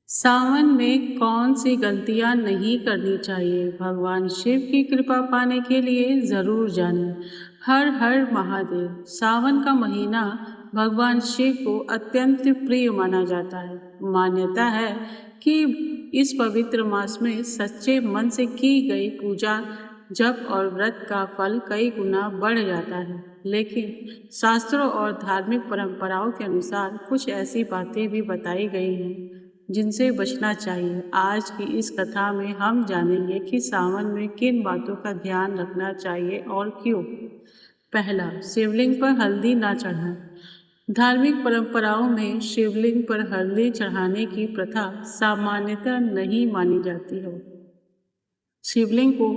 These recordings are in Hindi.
सावन में कौन सी गलतियां नहीं करनी चाहिए? भगवान शिव की कृपा पाने के लिए जरूर जानें। हर हर महादेव। सावन का महीना भगवान शिव को अत्यंत प्रिय माना जाता है। मान्यता है कि इस पवित्र मास में सच्चे मन से की गई पूजा, जप और व्रत का फल कई गुना बढ़ जाता है। लेकिन शास्त्रों और धार्मिक परंपराओं के अनुसार कुछ ऐसी बातें भी बताई गई हैं जिनसे बचना चाहिए। आज की इस कथा में हम जानेंगे कि सावन में किन बातों का ध्यान रखना चाहिए और क्यों। पहला, शिवलिंग पर हल्दी ना चढ़ाएं। धार्मिक परंपराओं में शिवलिंग पर हल्दी चढ़ाने की प्रथा सामान्यतः नहीं मानी जाती है। शिवलिंग को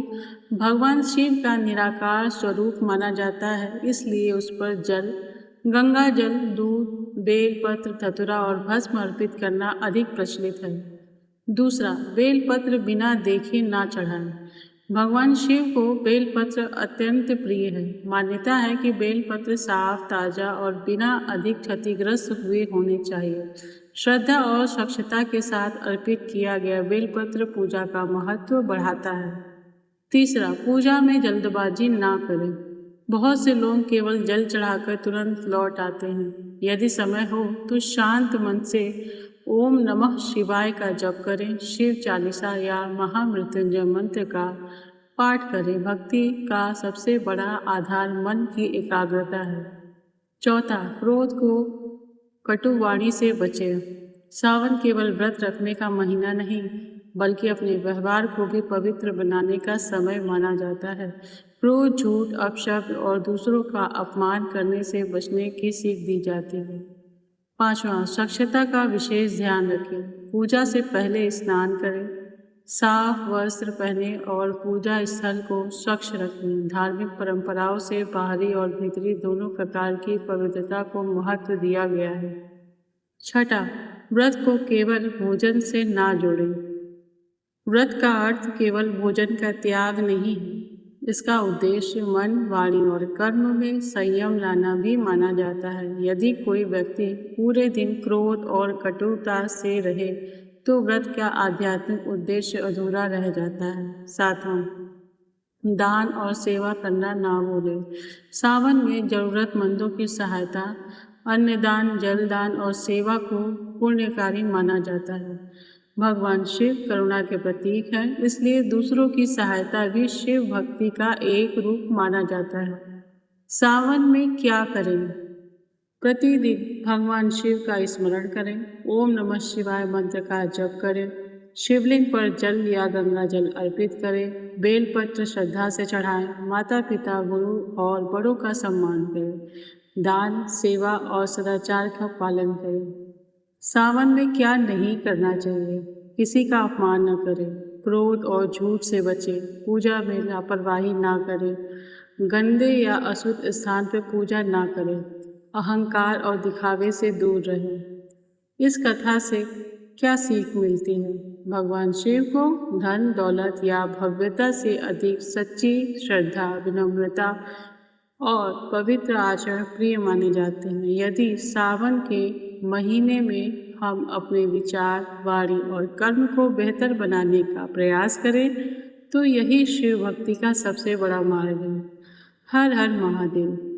भगवान शिव का निराकार स्वरूप माना जाता है, इसलिए उस पर जल, गंगा जल, दूध, बेलपत्र, धतूरा और भस्म अर्पित करना अधिक प्रचलित है। दूसरा, बेलपत्र बिना देखे ना चढ़ाएं। भगवान शिव को बेलपत्र अत्यंत प्रिय है। मान्यता है कि बेलपत्र साफ, ताजा और बिना अधिक क्षतिग्रस्त हुए होने चाहिए। श्रद्धा और स्वच्छता के साथ अर्पित किया गया बेलपत्र पूजा का महत्व बढ़ाता है। तीसरा, पूजा में जल्दबाजी ना करें। बहुत से लोग केवल जल चढ़ाकर तुरंत लौट आते हैं। यदि समय हो तो शांत मन से ओम नमः शिवाय का जप करें, शिव चालीसा या महामृत्युंजय मंत्र का पाठ करें। भक्ति का सबसे बड़ा आधार मन की एकाग्रता है। चौथा, क्रोध को कटु वाणी से बचें। सावन केवल व्रत रखने का महीना नहीं, बल्कि अपने व्यवहार को भी पवित्र बनाने का समय माना जाता है। क्रोध, झूठ, अपशब्द और दूसरों का अपमान करने से बचने की सीख दी जाती है। पांचवा, स्वच्छता का विशेष ध्यान रखें। पूजा से पहले स्नान करें, साफ वस्त्र पहने और पूजा स्थल को स्वच्छ रखें। धार्मिक परंपराओं से बाहरी और भीतरी दोनों प्रकार की पवित्रता को महत्व दिया गया है। छठा, व्रत को केवल भोजन से ना जोड़ें। व्रत का अर्थ केवल भोजन का त्याग नहीं है। इसका उद्देश्य मन, वाणी और कर्म में संयम लाना भी माना जाता है। यदि कोई व्यक्ति पूरे दिन क्रोध और कटुता से रहे तो व्रत का आध्यात्मिक उद्देश्य अधूरा रह जाता है। सातवां, दान और सेवा करना ना भूलें। सावन में जरूरतमंदों की सहायता, अन्नदान, जलदान और सेवा को पुण्यकारी माना जाता है। भगवान शिव करुणा के प्रतीक हैं, इसलिए दूसरों की सहायता भी शिव भक्ति का एक रूप माना जाता है। सावन में क्या करें? प्रतिदिन भगवान शिव का स्मरण करें, ओम नमः शिवाय मंत्र का जप करें, शिवलिंग पर जल या गंगा जल अर्पित करें, बेलपत्र श्रद्धा से चढ़ाएं, माता पिता, गुरु और बड़ों का सम्मान करें, दान, सेवा और सदाचार का पालन करें। सावन में क्या नहीं करना चाहिए? किसी का अपमान न करें, क्रोध और झूठ से बचें, पूजा में लापरवाही ना करें, गंदे या अशुद्ध स्थान पर पूजा ना करें, अहंकार और दिखावे से दूर रहें। इस कथा से क्या सीख मिलती है? भगवान शिव को धन, दौलत या भव्यता से अधिक सच्ची श्रद्धा, विनम्रता और पवित्र आचरण प्रिय माने जाते हैं। यदि सावन के महीने में हम अपने विचार, वाणी और कर्म को बेहतर बनाने का प्रयास करें तो यही शिव भक्ति का सबसे बड़ा मार्ग है। हर हर महादेव।